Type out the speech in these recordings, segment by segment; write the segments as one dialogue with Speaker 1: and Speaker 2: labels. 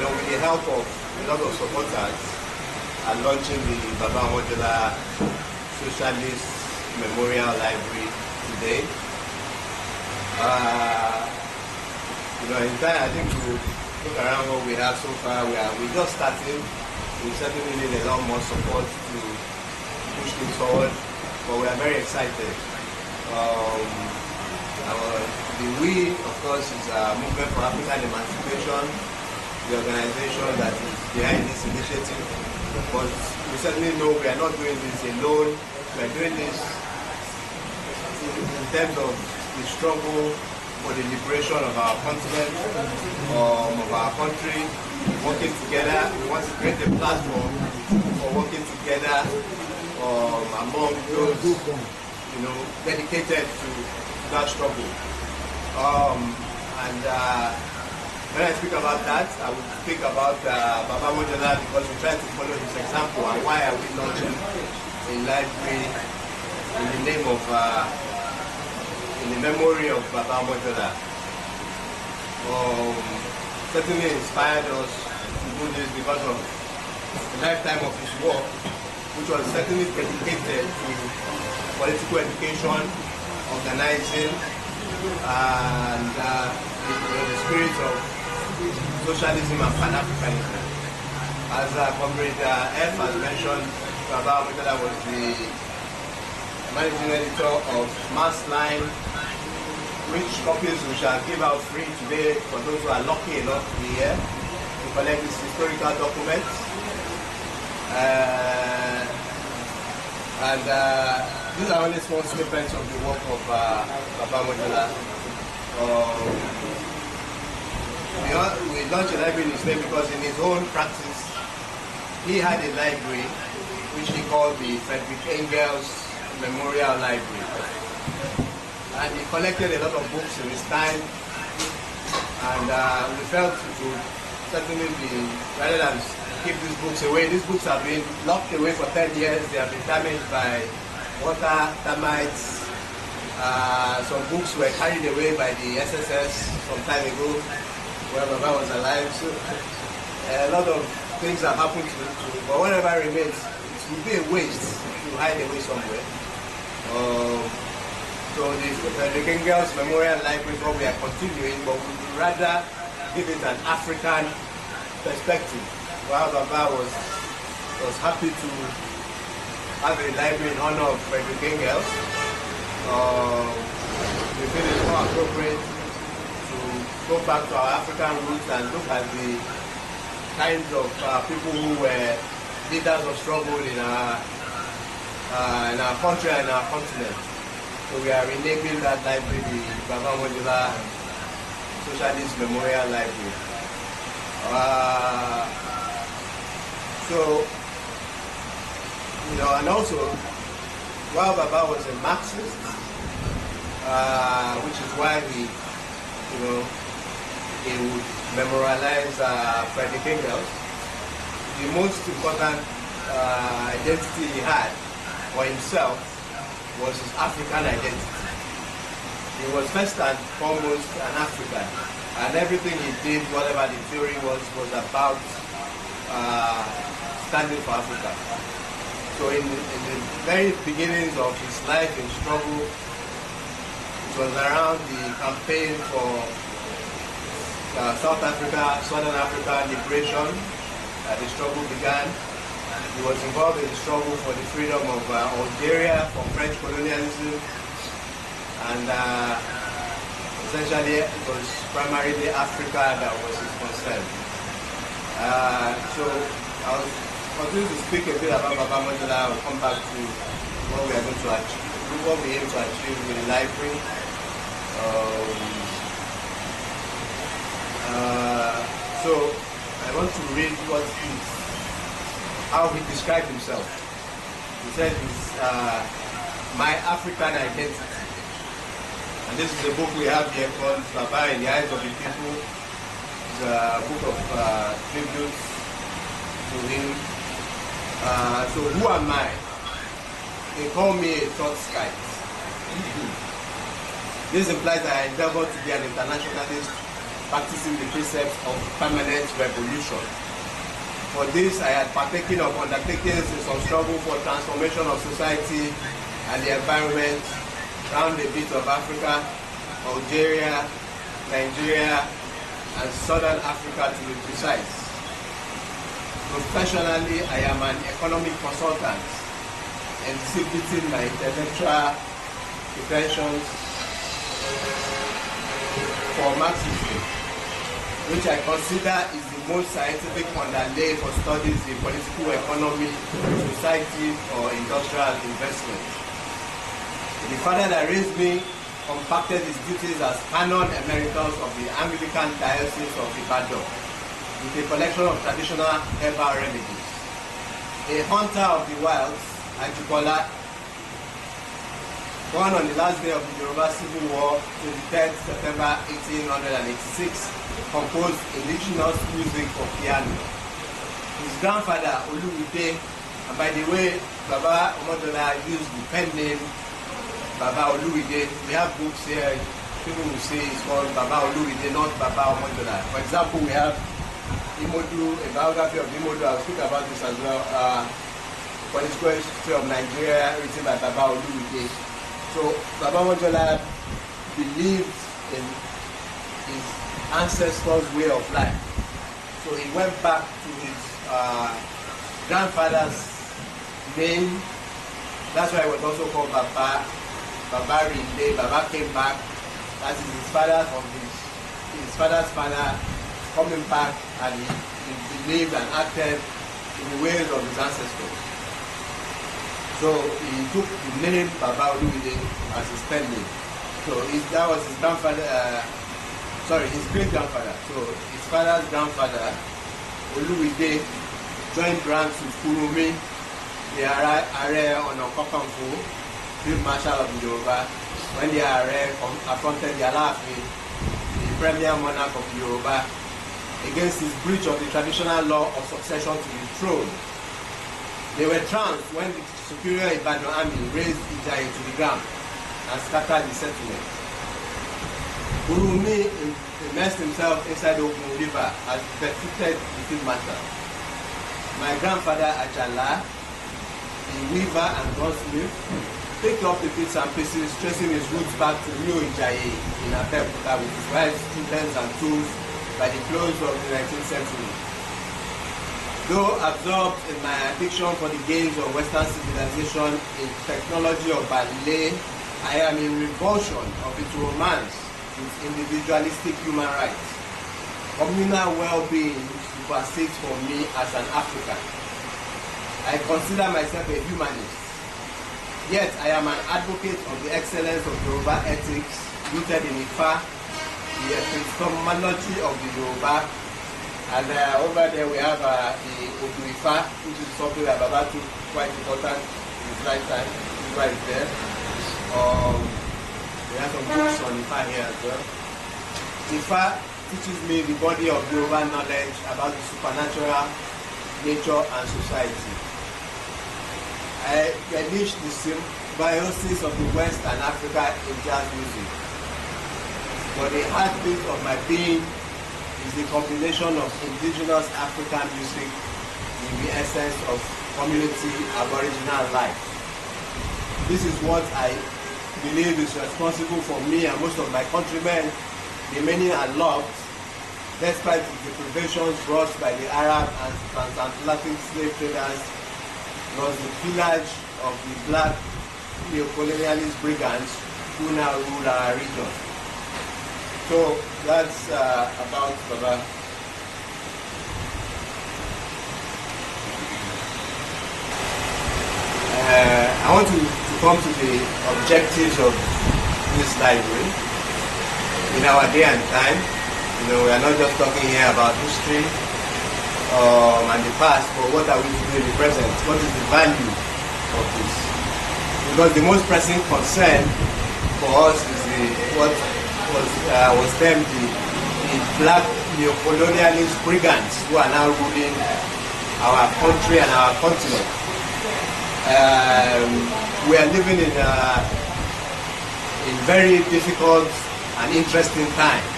Speaker 1: with the help of a lot of supporters, are launching the Baba Omojola Socialist Memorial Library today. In time, I think we'll look around what we have so far. We're just starting. We certainly need a lot more support to push things forward, but we are very excited. The We, of course, is a movement for African emancipation, the organization that is behind this initiative. But we certainly know we are not doing this alone. We are doing this in terms of the struggle for the liberation of our continent, of our country, working together. We want to create a platform for working together among those, dedicated to that struggle. When I speak about that, I will speak about Baba Omojola, because we try to follow his example. And why are we launching a library in the name of, in the memory of Baba Omojola? Certainly inspired us to do this because of the lifetime of his work, which was certainly dedicated to political education, organizing, and the spirit of socialism and pan-Africanism. As Comrade F has mentioned, Baba Omojola was the managing editor of Mass Line, which copies we shall give out free today for those who are lucky enough to be here to collect these historical documents. These are only small snippets of the work of Baba Omojola. We launched a library in his name because in his own practice, he had a library which he called the Frederick Engels Memorial Library. And he collected a lot of books in his time, and we felt it would certainly be, rather than keep these books away, these books have been locked away for 10 years, they have been damaged by water, termites. Some books were carried away by the SSS some time ago, where Baba was alive. So a lot of things have happened to but whatever remains, it will be a waste to hide away somewhere. So the Engels Memorial Library is what we are continuing, but we would rather give it an African perspective. While Baba was happy to have a library in honor of Frederick Engels, we feel it's more appropriate to go back to our African roots and look at the kinds of people who were leaders of struggle in our country and our continent. So we are renaming that library the Baba Omojola Socialist Memorial Library. And also, while Baba was a Marxist, which is why he would memorialize Frederick Engels, the most important identity he had for himself was his African identity. He was first and foremost an African, and everything he did, whatever the theory was about standing for Africa. So in the very beginnings of his life in struggle, it was around the campaign for South Africa, Southern Africa liberation that the struggle began. He was involved in the struggle for the freedom of Algeria from French colonialism, and essentially it was primarily Africa that was his concern. So I was continue to speak a bit about Baba Omojola. I will come back to what we are going to achieve, what we aim to achieve with the library. So I want to read how he described himself. He said it's my African identity. And this is a book we have here called Baba in the Eyes of the People. It's a book of tributes to him. So who am I? They call me a thought skite. This implies that I endeavor to be an internationalist practicing the precepts of permanent revolution. For this, I had partaken of undertakings in some struggle for transformation of society and the environment around the bit of Africa, Algeria, Nigeria, and Southern Africa to be precise. Professionally, I am an economic consultant, exhibiting my intellectual pretensions for Marxism, which I consider is the most scientific underlay for studies in political economy, society, or industrial investment. The father that raised me compacted his duties as canon emeritus of the Anglican Diocese of Ibadan with a collection of traditional herbal remedies. A hunter of the wilds, Ajibola, born on the last day of the Yoruba Civil War, 23rd September 1886, composed indigenous music for piano. His grandfather, Oluwide, and by the way, Baba Omojola used the pen name Baba Oluwide. We have books here, people will say it's called Baba Oluwide, not Baba Omojola. For example, we have Imodu, a biography of Imodu. I'll speak about this as well. Political history of Nigeria, written by Baba Oluwide. So Baba Omojola believed in his ancestors' way of life. So he went back to his grandfather's name. That's why he was also called Baba. Baba Rinde. Baba came back. That is his father from his father's father coming back, and he believed and acted in the ways of his ancestors. So he took the name Baba Oluwide as his pen name. So that was his grandfather, his great grandfather. So his father's grandfather, Oluwide, joined ranks with Kurumi, the Ààrẹ Ọ̀nà Kakanfò, Field Marshal of the Yoruba, when the Ààrẹ affronted the Aláàfin, the premier monarch of the Yoruba, against his breach of the traditional law of succession to the throne. They were trounced when the superior Ibadan army raised Ijaye to the ground and scattered the settlement. Kurumi immersed himself inside the Ogun River as defeated the field marshal. My grandfather Ajala, a weaver and gunsmith, picked up the bits and pieces, tracing his roots back to New Ijaye in Abeokuta with his wife's students and tools by the close of the 19th century. Though absorbed in my addiction for the gains of Western civilization in technology of ballet, I am in revulsion of its romance with individualistic human rights. Communal well-being supersedes for me as an African. I consider myself a humanist. Yet I am an advocate of the excellence of Yoruba ethics rooted in Ifa, the epistemology of the Yoruba, and over there we have the Odu Ifa, which is something that Baba took quite important in his lifetime. This is right there. We have some books on Ifa here as well. Ifa teaches me the body of Yoruba knowledge about the supernatural, nature and society. I relish the symbiosis of the West and Africa in jazz music. But the heartbeat of my being is the combination of indigenous African music with the essence of community aboriginal life. This is what I believe is responsible for me and most of my countrymen remaining aloft despite the deprivations brought by the Arab and transatlantic slave traders, plus the pillage of the black neo-colonialist brigands who now rule our region. So that's about Baba. I want to come to the objectives of this library in our day and time. We are not just talking here about history and the past, but what are we doing in the present? What is the value of this? Because the most pressing concern for us is what was termed the black neo-colonialist brigands who are now ruling our country and our continent. We are living in very difficult and interesting times.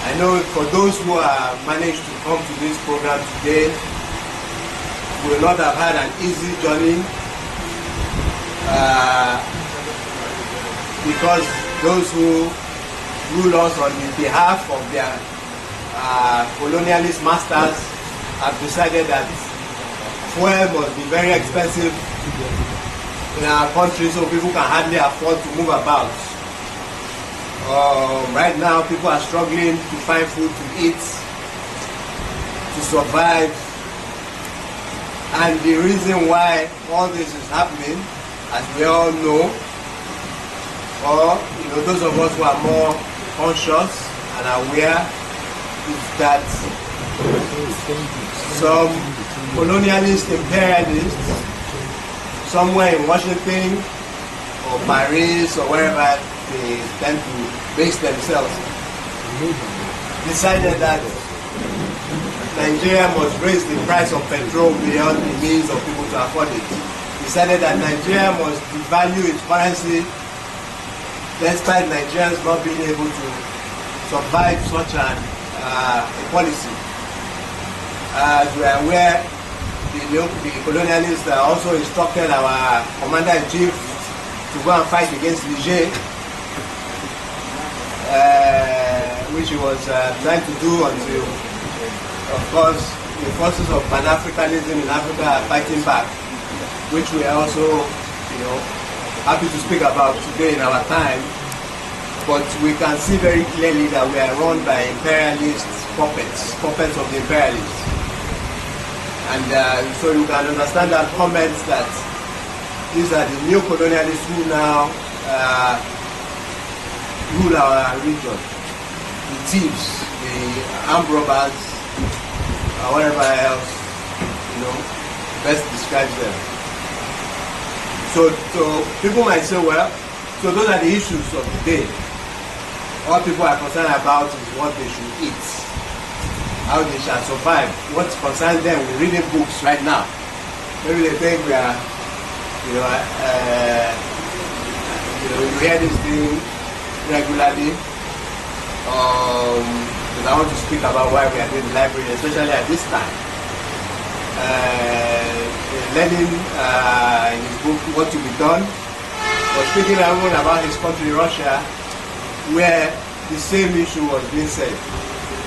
Speaker 1: I know for those who have managed to come to this program today, will not have had an easy journey because those who rule us on the behalf of their colonialist masters have decided that fuel must be very expensive in our country, so people can hardly afford to move about. Right now, people are struggling to find food to eat, to survive. And the reason why all this is happening, as we all know, or those of us who are more conscious and aware, is that some colonialist imperialists somewhere in Washington or Paris or wherever they tend to base themselves decided that Nigeria must raise the price of petrol beyond the means of people to afford it. Decided that Nigeria must devalue its currency despite Nigerians not being able to survive such a policy. As we are aware, the colonialists also instructed our commander-in-chief to go and fight against Niger, which he was trying to do until, of course, the forces of Pan-Africanism in Africa are fighting back, which we are also, happy to speak about today in our time. But we can see very clearly that we are run by imperialist puppets of the imperialists. And so you can understand that comments that these are the new colonialists who now rule our region. The thieves, the armed robbers, whatever else, best describes them. So people might say, well, so those are the issues of the day. All people are concerned about is what they should eat, how they shall survive. What concerns them, we're reading books right now. Maybe they think we are, you hear this thing regularly. Because I want to speak about why we are doing the library, especially at this time. Lenin, in his book, What to Be Done, was speaking about his country, Russia, where the same issue was being said.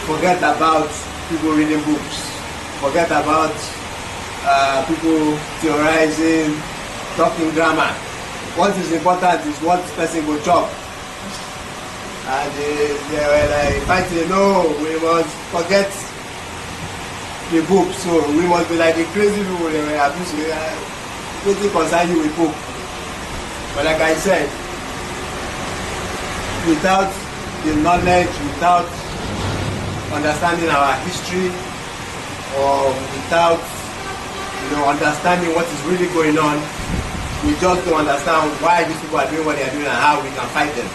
Speaker 1: Forget about people reading books. Forget about people theorizing, talking grammar. What is important is what person will chop. And they were like fighting, no, we must forget the book. So we must be like the crazy people they were abusing. Nothing concern you with book. But like I said, without the knowledge, without understanding our history, or without understanding what is really going on, we just don't understand why these people are doing what they are doing and how we can fight them.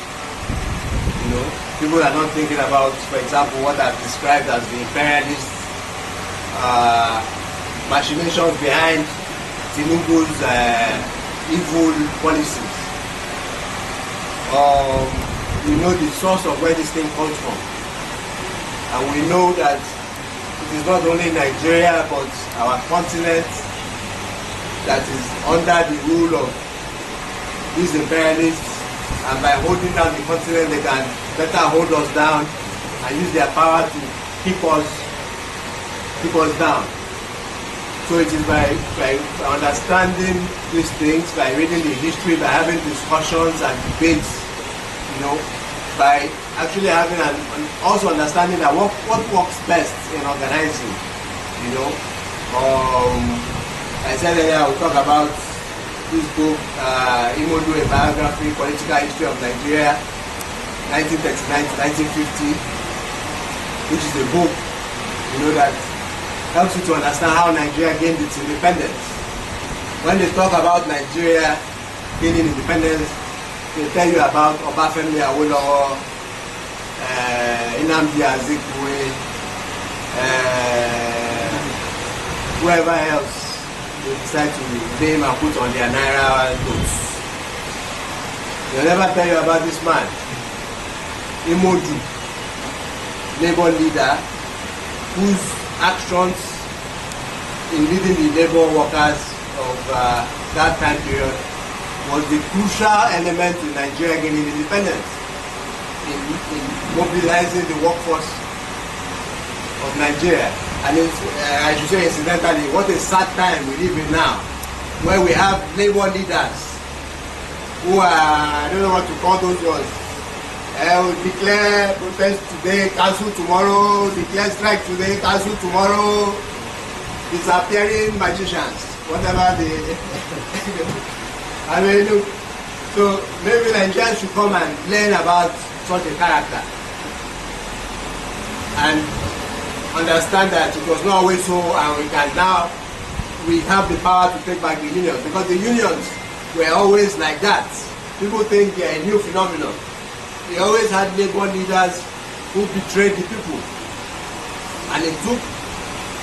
Speaker 1: People are not thinking about, for example, what I've described as the imperialist machinations behind Tinubu's evil policies. We know the source of where this thing comes from. And we know that it is not only Nigeria, but our continent that is under the rule of these imperialists. And by holding down the continent, they can better hold us down and use their power to keep us down. So it is by understanding these things, by reading the history, by having discussions and debates, by actually having and also understanding that what works best in organizing. I said earlier I will talk about this book, Imodu, A Biography, Political History of Nigeria, 1939 to 1950, which is a book, that helps you to understand how Nigeria gained its independence. When they talk about Nigeria gaining independence, they tell you about Obafemi Awolowo, Nnamdi Azikiwe, whoever else they decide to name and put on their Naira notes. They'll never tell you about this man, Imodu, labor leader whose actions in leading the labor workers of that time period was the crucial element in Nigeria gaining independence, in mobilizing the workforce of Nigeria. And I should say incidentally, what a sad time we live in now, where we have labor leaders who are, I don't know what to call those ones, will declare protest today, cancel tomorrow, declare strike today, cancel tomorrow, disappearing magicians, whatever they I mean, look, so maybe Nigerians should come and learn about such a character and understand that it was not always so, and we have the power to take back the unions, because the unions were always like that. People think they are a new phenomenon. We always had labor leaders who betrayed the people, and it took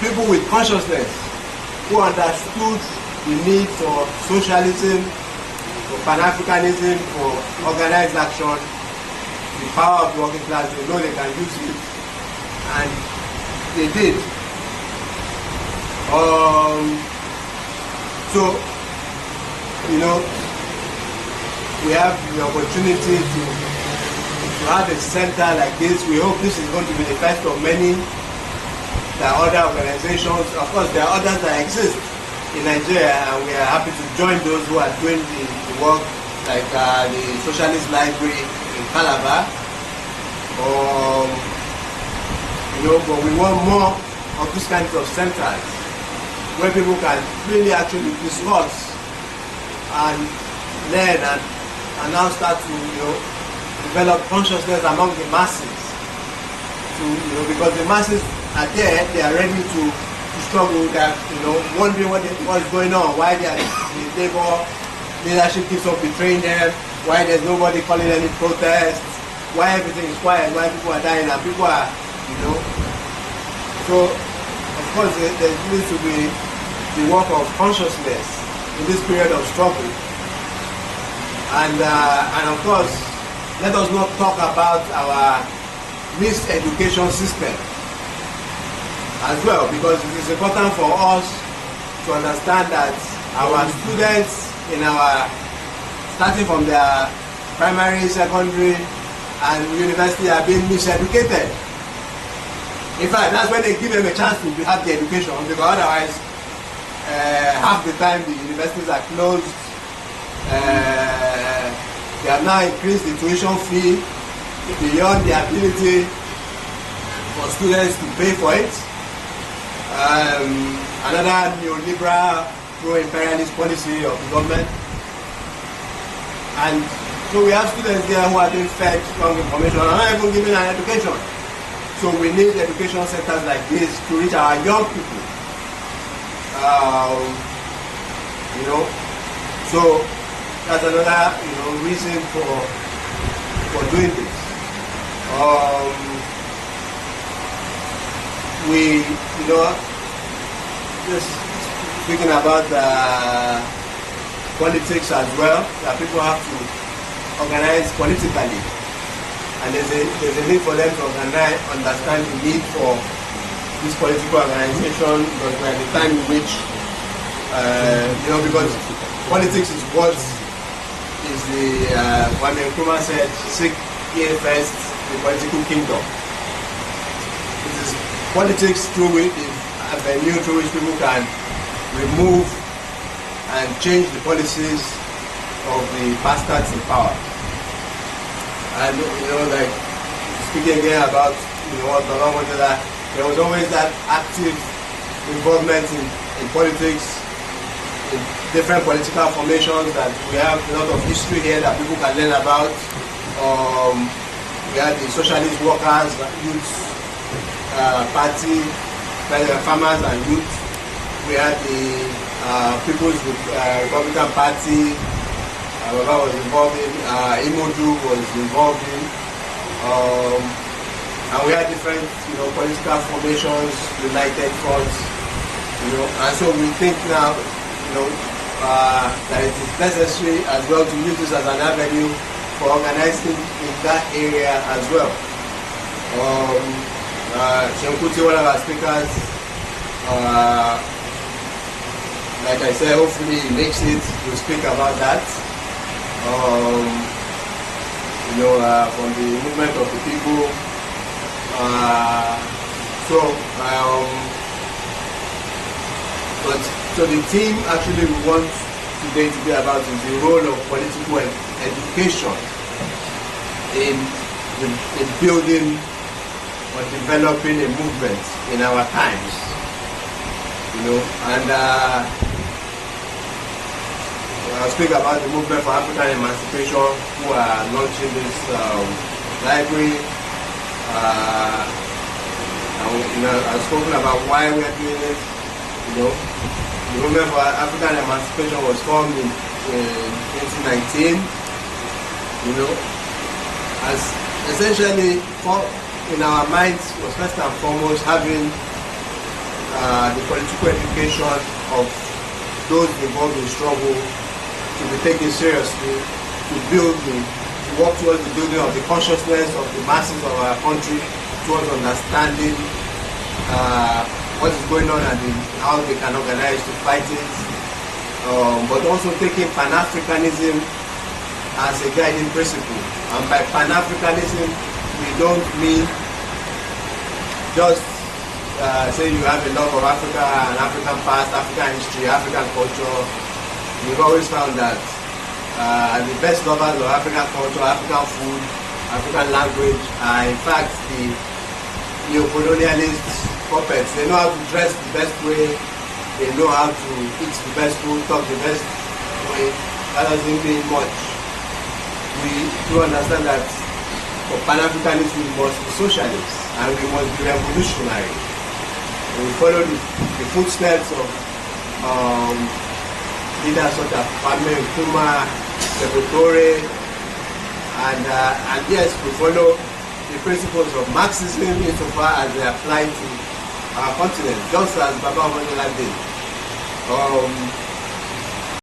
Speaker 1: people with consciousness who understood the need for socialism, for Pan-Africanism, for organized action, the power of the working class. They know they can use it, and they did. So, you know, we have the opportunity to have a center like this. We hope this is going to be the first of many. There are other organizations, of course there are others that exist in Nigeria, and we are happy to join those who are doing the work, like the Socialist Library in Calabar. You know, but we want more of these kinds of centers where people can really actually discuss and learn and now start to, you know, develop consciousness among the masses. To, you know, because the masses are there, they are ready to struggle, that, you know, wondering what is going on, why the labor leadership keeps on betraying them, why there's nobody calling any protests, why everything is quiet, why people are dying and people are, you know. So, of course, there needs to be the work of consciousness in this period of struggle. And of course, let us not talk about our miseducation system as well, because it is important for us to understand that our students in our, starting from their primary, secondary and university, are being miseducated. In fact, that's when they give them a chance to have the education, because otherwise half the time the universities are closed. They have now increased the tuition fee beyond the ability for students to pay for it. Another neoliberal pro-imperialist policy of the government. And so we have students there who are being fed strong information and not even given an education. So we need education centers like this to reach our young people. You know, so that's another, you know, reason for doing this. We, you know, just speaking about politics as well, that people have to organize politically, and there's a need for them to understand the need for this political organization, because we're at the time in which, you know, because politics is what is the, Kwame Nkrumah said, seek ye first the political kingdom. It is politics through which, the avenue through which people can remove and change the policies of the bastards in power. And, you know, like, speaking again about, you know, what Baba Omojola, there was always that active involvement in politics, in different political formations, that we have a lot of history here that people can learn about. We had the Socialist Workers, Youth Party, farmers and youth. We had the People's Republican Party, Baba was involved in, Imodu was involved in, and we had different, you know, political formations, united fronts, you know, and so we think now, you know, that it is necessary as well to use this as an avenue for organizing in that area as well. Shenkuti, one of our speakers, like I said, hopefully he makes it to speak about that. From the movement of the people. So the theme actually we want today to be about is the role of political education in building or developing a movement in our times. I'll speak about the movement for African emancipation, who are launching this library. I've spoken about why we are doing it. The movement for African emancipation was formed in 2019. As essentially, in our minds, was first and foremost having the political education of those involved in struggle to be taken seriously, to work towards the building of the consciousness of the masses of our country, towards understanding what is going on and how they can organize to fight it, but also taking Pan-Africanism as a guiding principle. And by Pan-Africanism, we don't mean just say you have a love of Africa and African past, African history, African culture. We've always found that the best lovers of African culture, African food, African language are in fact the neo-colonialist puppets. They know how to dress the best way, they know how to eat the best food, talk the best way. That doesn't mean much. We do understand that for Pan-Africanism we must be socialists and we must be revolutionary. We follow the footsteps of leaders such as Kwame Nkrumah, Sebutore, and yes, we follow the principles of Marxism insofar as they apply to our continent, just as Baba Omojola did.